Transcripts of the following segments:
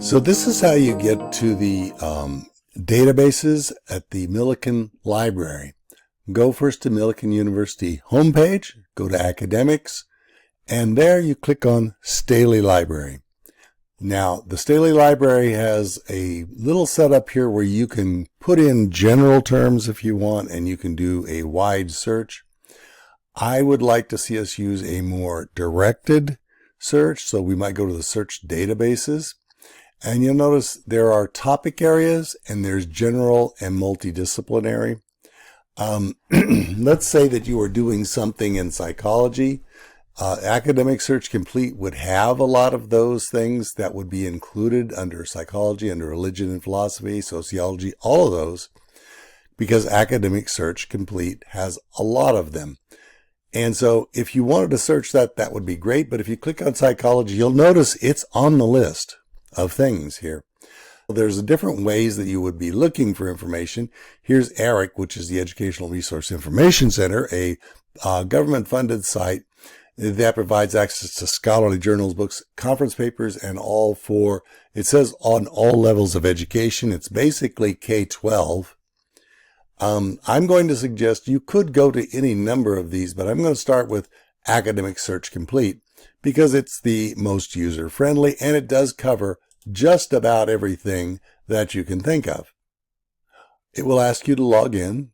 So this is how you get to the databases at the Millikin Library. Go first to Millikin University homepage, go to Academics, and there you click on Staley Library. Now, the Staley Library has a little setup here where you can put in general terms if you want, and you can do a wide search. I would like to see us use a more directed search, so we might go to the search databases. And you'll notice there are topic areas and there's general and multidisciplinary. Let's say that you are doing something in psychology. Academic Search Complete would have a lot of those things that would be included under psychology, under religion and philosophy, sociology, all of those, because Academic Search Complete has a lot of them. And so if you wanted to search that, that would be great. But if you click on psychology, you'll notice it's on the list of things here. There's different ways that you would be looking for information. Here's ERIC, which is the Educational Resource Information Center, a government-funded site that provides access to scholarly journals, books, conference papers, and all for, it says on all levels of education. It's basically K-12. I'm going to suggest you could go to any number of these, but I'm going to start with Academic Search Complete because it's the most user-friendly and it does cover just about everything that you can think of. It will ask you to log in,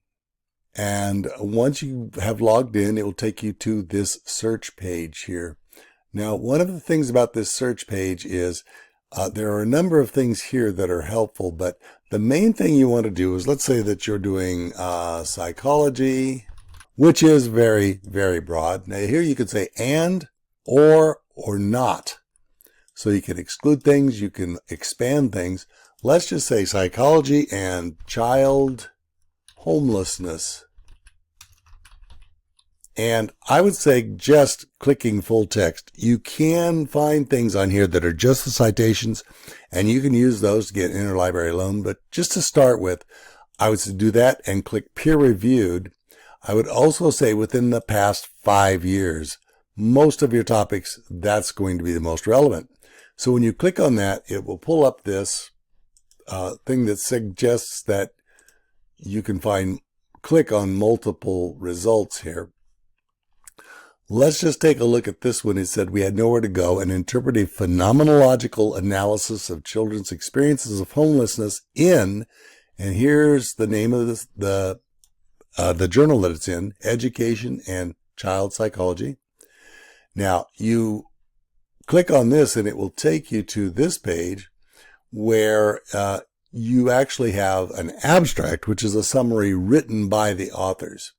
and once you have logged in, it will take you to this search page here. Now, one of the things about this search page is there are a number of things here that are helpful, but the main thing you want to do is, let's say that you're doing psychology, which is very, very broad. Now here you could say and, or not. So you can exclude things, you can expand things. Let's just say psychology and child homelessness. And I would say just clicking full text. You can find things on here that are just the citations, and you can use those to get an interlibrary loan. But just to start with, I would do that and click peer reviewed. I would also say within the past 5 years, most of your topics, that's going to be the most relevant. So when you click on that, it will pull up this thing that suggests that you can click on multiple results here. Let's just take a look at this one. It said we had nowhere to go, an interpretive phenomenological analysis of children's experiences of homelessness in, and here's the name of the journal that it's in, Education and Child Psychology. Now, you click on this and it will take you to this page where you actually have an abstract, which is a summary written by the authors.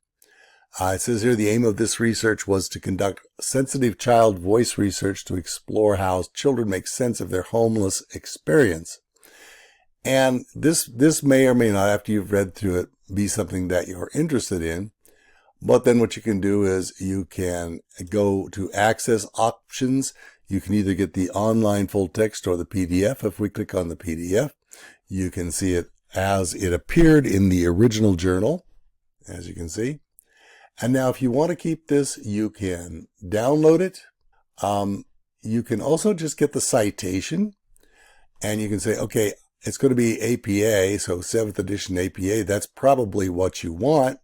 It says here, the aim of this research was to conduct sensitive child voice research to explore how children make sense of their homeless experience. And this may or may not, after you've read through it, be something that you're interested in. But then what you can do is you can go to access options. You can either get the online full text or the PDF. If we click on the PDF, you can see it as it appeared in the original journal, as you can see. And now if you want to keep this, you can download it. You can also just get the citation, and you can say, okay, it's going to be APA, so 7th edition APA. That's probably what you want.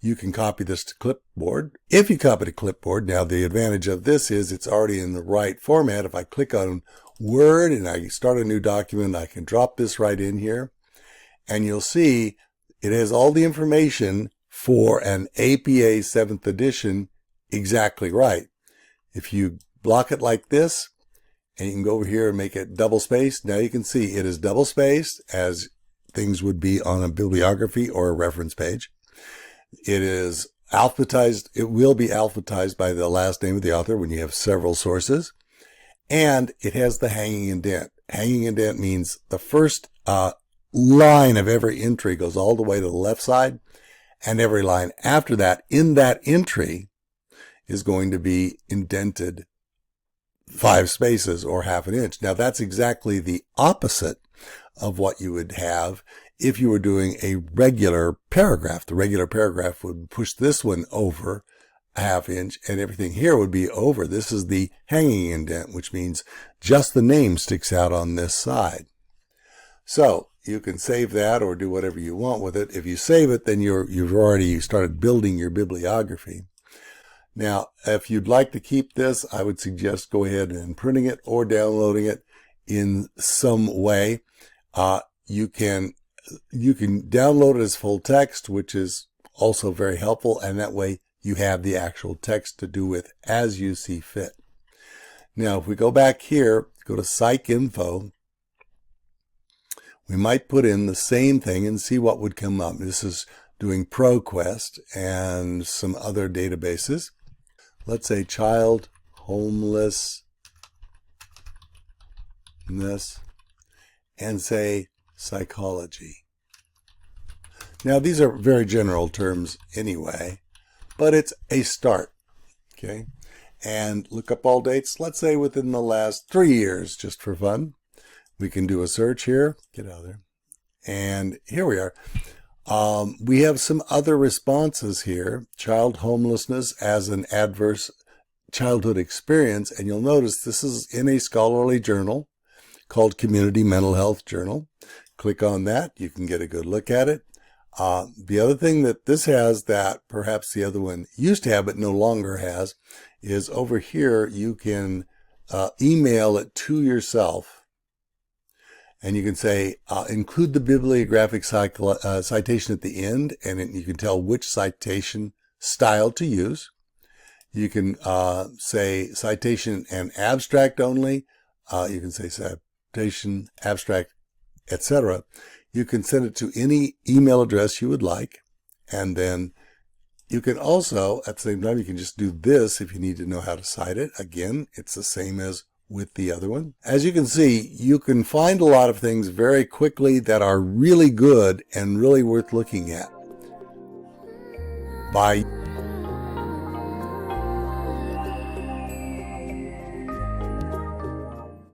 You can copy this to clipboard. If you copy to clipboard, now the advantage of this is it's already in the right format. If I click on Word and I start a new document, I can drop this right in here, and you'll see it has all the information for an APA 7th edition exactly right. If you block it like this, and you can go over here and make it double spaced, now you can see it is double spaced as things would be on a bibliography or a reference page. It is alphabetized. It will be alphabetized by the last name of the author when you have several sources. And it has the hanging indent. Hanging indent means the first line of every entry goes all the way to the left side. And every line after that in that entry is going to be indented 5 spaces or half an inch. Now that's exactly the opposite of what you would have if you were doing a regular paragraph. The regular paragraph would push this one over a ½ inch, and everything here would be over. This is the hanging indent, which means just the name sticks out on this side. So you can save that or do whatever you want with it. If you save it, then you've already started building your bibliography. Now, if you'd like to keep this, I would suggest go ahead and printing it or downloading it in some way. You can download it as full text, which is also very helpful, and that way you have the actual text to do with as you see fit. Now, if we go back here, go to Psych Info, we might put in the same thing and see what would come up. This is doing ProQuest and some other databases. Let's say child homelessness and say psychology. Now, these are very general terms anyway, but it's a start, okay? And look up all dates, let's say within the last 3 years, just for fun. We can do a search here. Get out of there. And here we are. We have some other responses here. Child homelessness as an adverse childhood experience. And you'll notice this is in a scholarly journal called Community Mental Health Journal. Click on that. You can get a good look at it. The other thing that this has that perhaps the other one used to have but no longer has is over here you can email it to yourself. And you can say, include the bibliographic citation at the end, and you can tell which citation style to use. You can say citation and abstract only. You can say citation, abstract, etc. You can send it to any email address you would like. And then you can also, at the same time, you can just do this if you need to know how to cite it. Again, it's the same as with the other one. As you can see, you can find a lot of things very quickly that are really good and really worth looking at by